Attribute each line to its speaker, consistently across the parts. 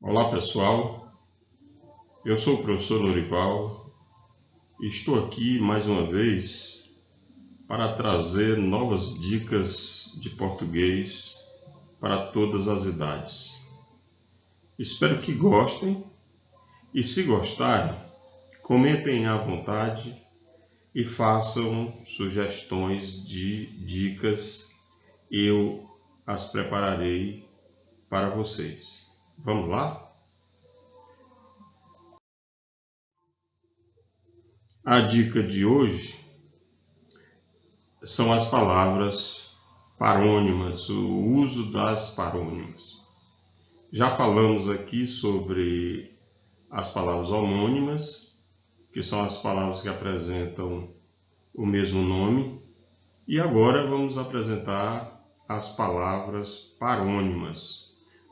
Speaker 1: Olá pessoal, eu sou o professor Norival e estou aqui mais uma vez para trazer novas dicas de português para todas as idades. Espero que gostem e, se gostarem, comentem à vontade e façam sugestões de dicas, eu as prepararei para vocês. Vamos lá? A dica de hoje são as palavras parônimas, o uso das parônimas. Já falamos aqui sobre as palavras homônimas, que são as palavras que apresentam o mesmo nome, e agora vamos apresentar as palavras parônimas.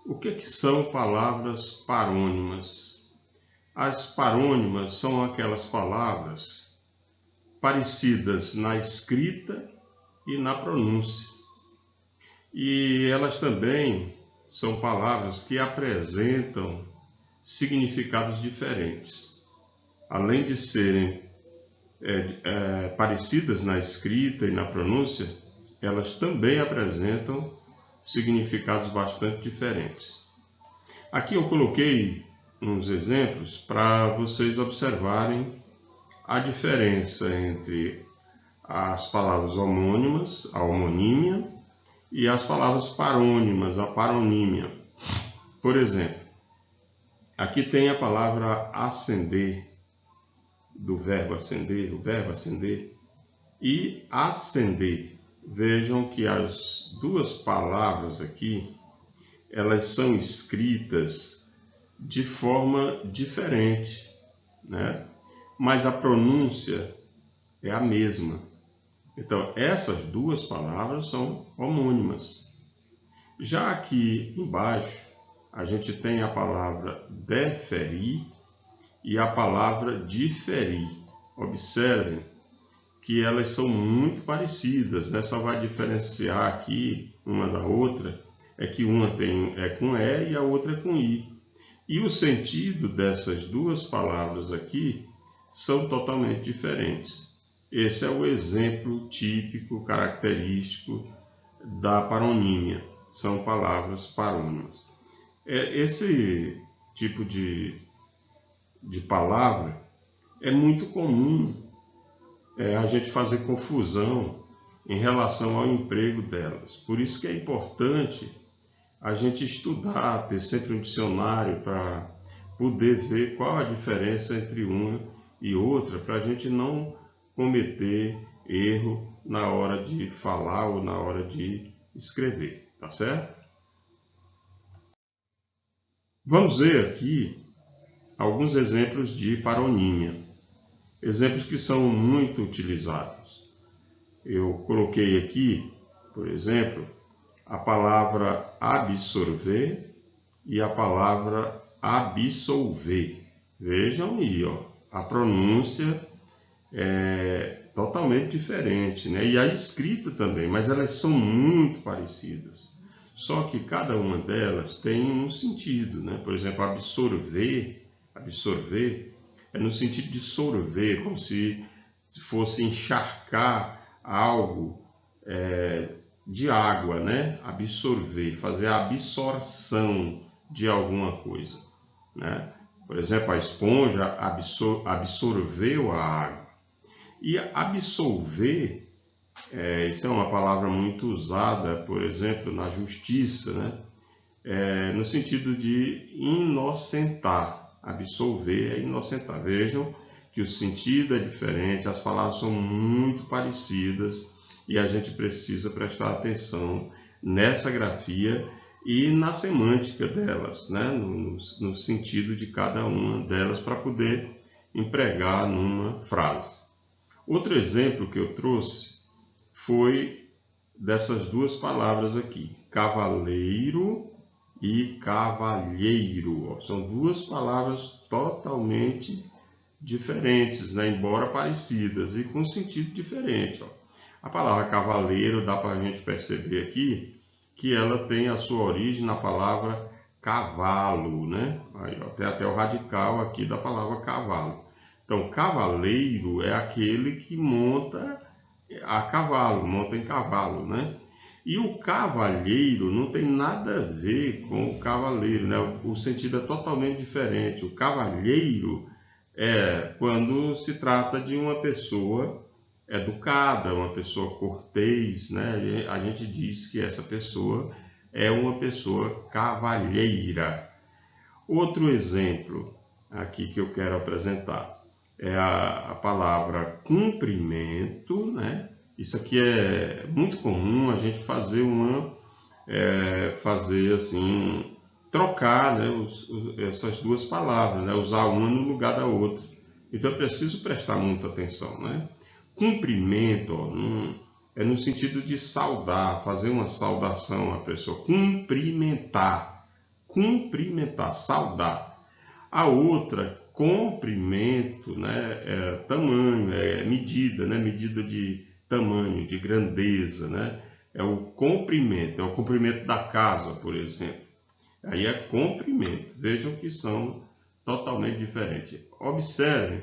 Speaker 1: O que são palavras parônimas? As parônimas são aquelas palavras parecidas na escrita e na pronúncia. E elas também são palavras que apresentam significados diferentes. Além de serem parecidas na escrita e na pronúncia, elas também apresentam significados bastante diferentes. Aqui eu coloquei uns exemplos para vocês observarem a diferença entre as palavras homônimas, a homonímia, e as palavras parônimas, a paronímia. Por exemplo, aqui tem a palavra acender, do verbo acender, o verbo acender, e acender. Vejam que as duas palavras aqui, elas são escritas de forma diferente, né? Mas a pronúncia é a mesma. Então, essas duas palavras são homônimas. Já aqui embaixo, a gente tem a palavra deferir e a palavra diferir. Observem que elas são muito parecidas, né? Só vai diferenciar aqui uma da outra, é que uma é com E e a outra é com I. E o sentido dessas duas palavras aqui são totalmente diferentes. Esse é o exemplo típico, característico da paronímia. São palavras parônimas. Esse tipo de palavra é muito comum a gente fazer confusão em relação ao emprego delas. Por isso que é importante a gente estudar, ter sempre um dicionário para poder ver qual a diferença entre uma e outra, para a gente não cometer erro na hora de falar ou na hora de escrever, tá certo? Vamos ver aqui alguns exemplos de paronímia, exemplos que são muito utilizados. Eu coloquei aqui, por exemplo, a palavra absorver e a palavra absolver. Vejam aí, ó, a pronúncia é totalmente diferente, né? E a escrita também, mas elas são muito parecidas. Só que cada uma delas tem um sentido, né? Por exemplo, absorver é no sentido de sorver, como se fosse encharcar algo de água, né? Absorver, fazer a absorção de alguma coisa, né? Por exemplo, a esponja absorveu a água. E absolver, isso é uma palavra muito usada, por exemplo, na justiça, né? No sentido de inocentar. Absolver é inocentar. Vejam que o sentido é diferente, as palavras são muito parecidas e a gente precisa prestar atenção nessa grafia e na semântica delas, né? no sentido de cada uma delas para poder empregar numa frase. Outro exemplo que eu trouxe foi dessas duas palavras aqui, cavaleiro e cavalheiro. São duas palavras totalmente diferentes, né? Embora parecidas e com sentido diferente. A palavra cavaleiro dá para a gente perceber aqui que ela tem a sua origem na palavra cavalo, né? Aí, ó, tem até o radical aqui da palavra cavalo. Então, cavaleiro é aquele que monta a cavalo, monta em cavalo, né? E o cavalheiro não tem nada a ver com o cavaleiro, né? O sentido é totalmente diferente. O cavalheiro é quando se trata de uma pessoa educada, uma pessoa cortês, né? A gente diz que essa pessoa é uma pessoa cavalheira. Outro exemplo aqui que eu quero apresentar é a palavra cumprimento, né? Isso aqui é muito comum a gente fazer trocar, né, essas duas palavras, né? Usar uma no lugar da outra. Então é preciso prestar muita atenção, né? Cumprimento, ó, é no sentido de saudar, fazer uma saudação à pessoa, cumprimentar, saudar. A outra, comprimento, né, é tamanho, é medida, né, medida de tamanho, de grandeza, né, é o comprimento da casa, por exemplo. Aí é comprimento. Vejam que são totalmente diferentes. Observem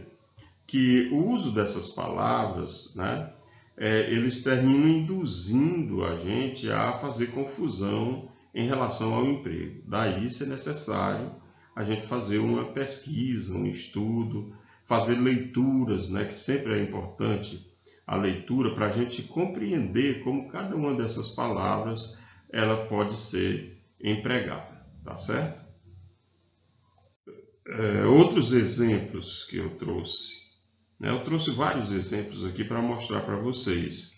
Speaker 1: que o uso dessas palavras, né, eles terminam induzindo a gente a fazer confusão em relação ao emprego. Daí ser necessário a gente fazer uma pesquisa, um estudo, fazer leituras, né, que sempre é importante a leitura para a gente compreender como cada uma dessas palavras ela pode ser empregada, tá certo? Outros exemplos que eu trouxe. Eu trouxe vários exemplos aqui para mostrar para vocês.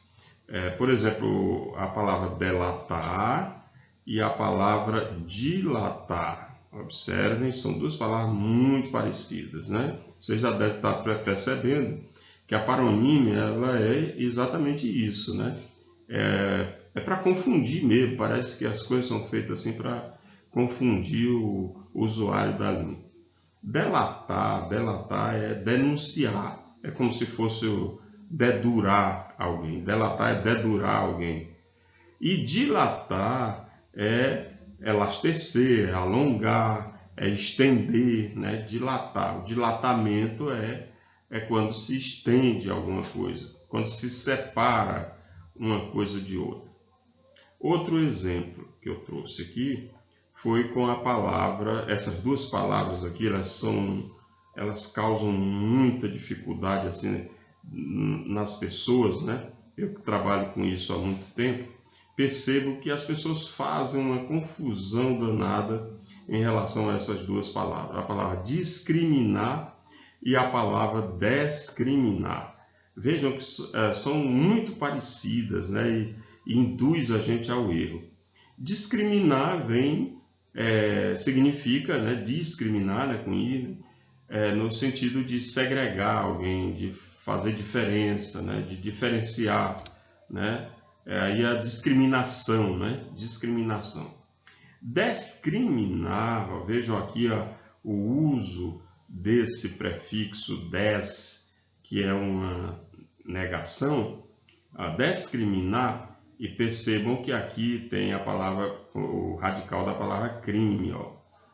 Speaker 1: Por exemplo, a palavra delatar e a palavra dilatar. Observem, são duas palavras muito parecidas, né? Vocês já devem estar percebendo que a paronímia ela é exatamente isso, né? É para confundir mesmo, parece que as coisas são feitas assim para confundir o usuário da língua. Delatar é denunciar. É como se fosse dedurar alguém. Delatar é dedurar alguém. E dilatar é elastecer, alongar, é estender, né? Dilatar. O dilatamento é quando se estende alguma coisa, quando se separa uma coisa de outra. Outro exemplo que eu trouxe aqui foi com a palavra, essas duas palavras aqui, elas causam muita dificuldade assim nas pessoas, né? Eu que trabalho com isso há muito tempo, percebo que as pessoas fazem uma confusão danada em relação a essas duas palavras. A palavra discriminar e a palavra descriminar. Vejam que são muito parecidas, né? E induz a gente ao erro. Discriminar significa, né, discriminar, né, com I, no sentido de segregar alguém, de fazer diferença, né, de diferenciar, né? Aí a discriminação, né? Discriminação. Descriminar, ó, vejam aqui ó, o uso desse prefixo des, que é uma negação, a descriminar. E percebam que aqui tem a palavra, o radical da palavra crime, ó.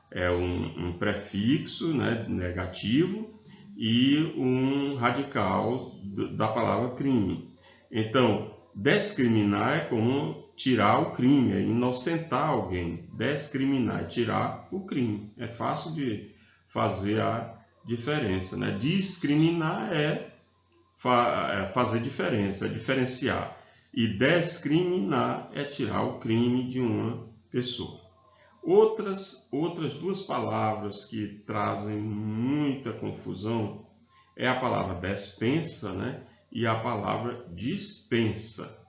Speaker 1: É um prefixo, né, negativo e um radical da palavra crime. Então, descriminar é como tirar o crime, é inocentar alguém. Descriminar é tirar o crime. É fácil de fazer a diferença, né? Discriminar é fazer diferença, é diferenciar. E descriminar é tirar o crime de uma pessoa. Outras duas palavras que trazem muita confusão é a palavra despensa, né? E a palavra dispensa.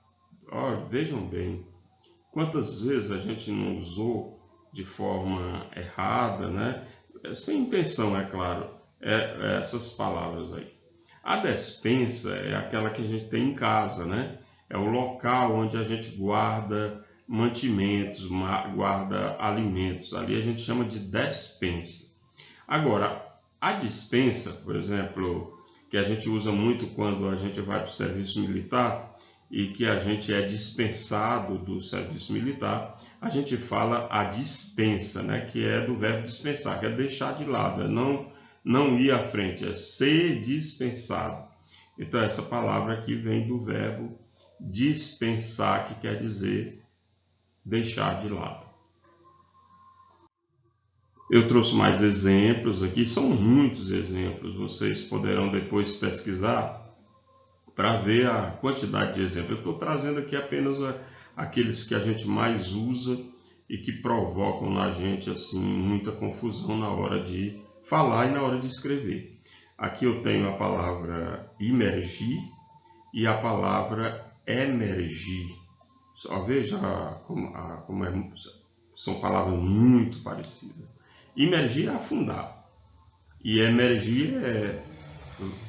Speaker 1: Vejam bem, quantas vezes a gente não usou de forma errada, né? Sem intenção, é claro, essas palavras aí. A despensa é aquela que a gente tem em casa, né? É o local onde a gente guarda mantimentos, guarda alimentos. Ali a gente chama de despensa. Agora, a dispensa, por exemplo, que a gente usa muito quando a gente vai para o serviço militar e que a gente é dispensado do serviço militar, a gente fala a dispensa, né? Que é do verbo dispensar, que é deixar de lado, é não ir à frente, é ser dispensado. Então, essa palavra aqui vem do verbo dispensar, que quer dizer deixar de lado. Eu trouxe mais exemplos aqui, são muitos exemplos, vocês poderão depois pesquisar para ver a quantidade de exemplos. Eu estou trazendo aqui apenas aqueles que a gente mais usa e que provocam na gente assim muita confusão na hora de falar e na hora de escrever. Aqui eu tenho a palavra imergir e a palavra emergir. Só veja como são palavras muito parecidas. Imergir é afundar e emergir é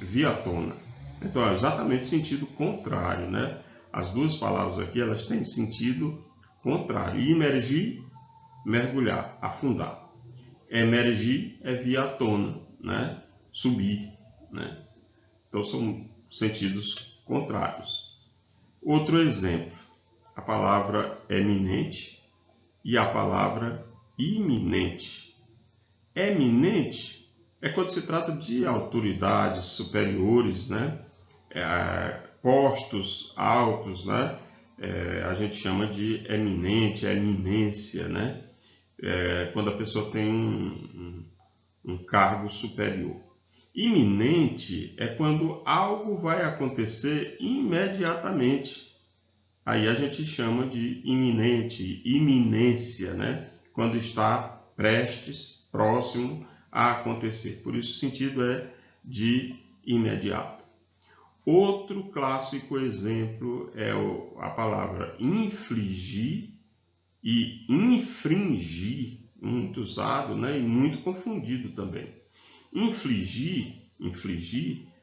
Speaker 1: vir à tona. Então é exatamente sentido contrário, né? As duas palavras aqui elas têm sentido contrário. Imergir, mergulhar, afundar. Emergir é vir à tona, né? Subir, né? Então são sentidos contrários. Outro exemplo, a palavra eminente e a palavra iminente. Eminente é quando se trata de autoridades superiores, né? Postos altos, né? A gente chama de eminente, eminência, né? Quando a pessoa tem um cargo superior. Iminente é quando algo vai acontecer imediatamente. Aí a gente chama de iminente, iminência, né? Quando está prestes, próximo a acontecer. Por isso o sentido é de imediato. Outro clássico exemplo é a palavra infligir e infringir, muito usado, né? E muito confundido também. Infligir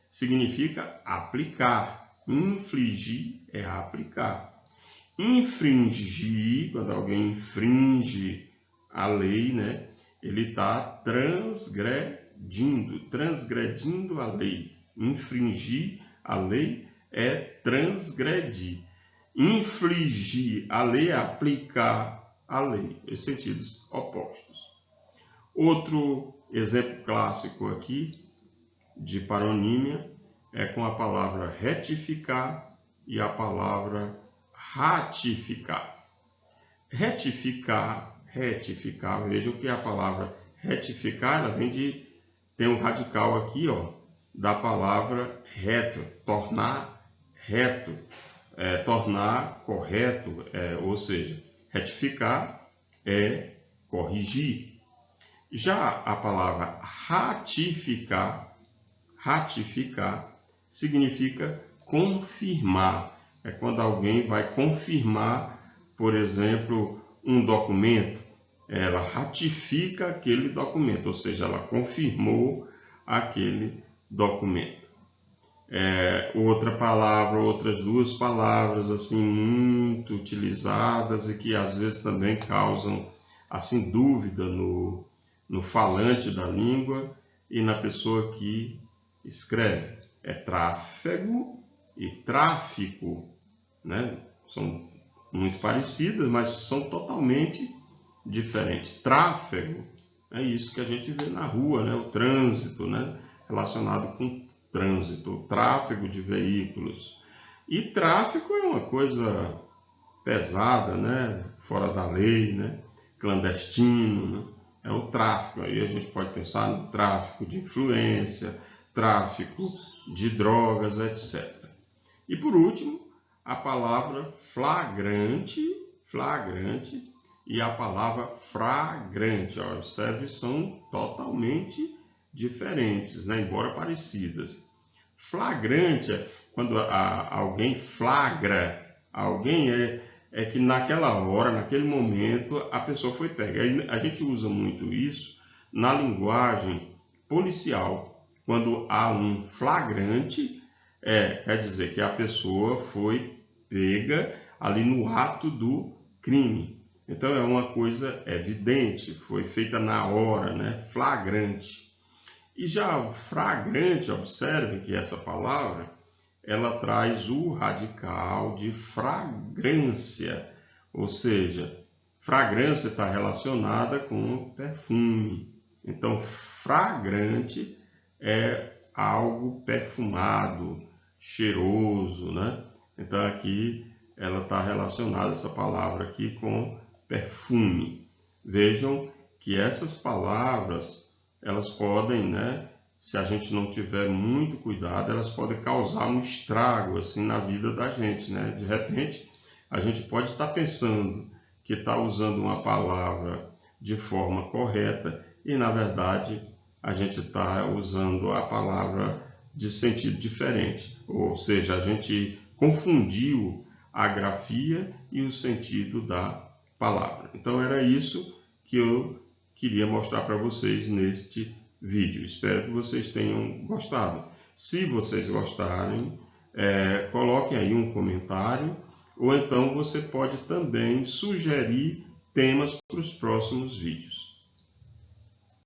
Speaker 1: significa aplicar. Infligir é aplicar. Infringir, quando alguém infringe a lei, né? Ele está transgredindo a lei. Infringir a lei é transgredir. Infligir a lei é aplicar a lei, em sentidos opostos. Outro exemplo clássico aqui de paronímia é com a palavra retificar e a palavra ratificar. Retificar, vejam que a palavra retificar, ela tem um radical aqui, ó, da palavra reto, tornar reto, tornar correto, ou seja, retificar é corrigir. Já a palavra ratificar significa confirmar. É quando alguém vai confirmar, por exemplo, um documento. Ela ratifica aquele documento, ou seja, ela confirmou aquele documento. Outras duas palavras assim muito utilizadas e que às vezes também causam assim dúvida no falante da língua e na pessoa que escreve. É tráfego e tráfico, né? São muito parecidas, mas são totalmente diferentes. Tráfego é isso que a gente vê na rua, né? O trânsito, né? Relacionado com trânsito, o tráfego de veículos. E tráfico é uma coisa pesada, né? Fora da lei, né? Clandestino, né? É o tráfico. Aí a gente pode pensar no tráfico de influência, tráfico de drogas, etc. E por último, a palavra flagrante e a palavra fragrante. Observe, são totalmente diferentes, né? Embora parecidas. Flagrante é quando alguém flagra, alguém é que naquela hora, naquele momento, a pessoa foi pega. A gente usa muito isso na linguagem policial. Quando há um flagrante, quer dizer que a pessoa foi pega ali no ato do crime. Então é uma coisa evidente, foi feita na hora, né? Flagrante. E já o fragrante, observe que essa palavra, ela traz o radical de fragrância, ou seja, Fragrância está relacionada com perfume. Então, fragrante é algo perfumado, cheiroso, né? Então, aqui ela está relacionada, essa palavra aqui, com perfume. Vejam que essas palavras, elas podem, né? Se a gente não tiver muito cuidado, elas podem causar um estrago assim na vida da gente, né? De repente, a gente pode estar pensando que está usando uma palavra de forma correta e, na verdade, a gente está usando a palavra de sentido diferente. Ou seja, a gente confundiu a grafia e o sentido da palavra. Então, era isso que eu queria mostrar para vocês neste vídeo. Espero que vocês tenham gostado. Se vocês gostarem, coloquem aí um comentário, ou então você pode também sugerir temas para os próximos vídeos.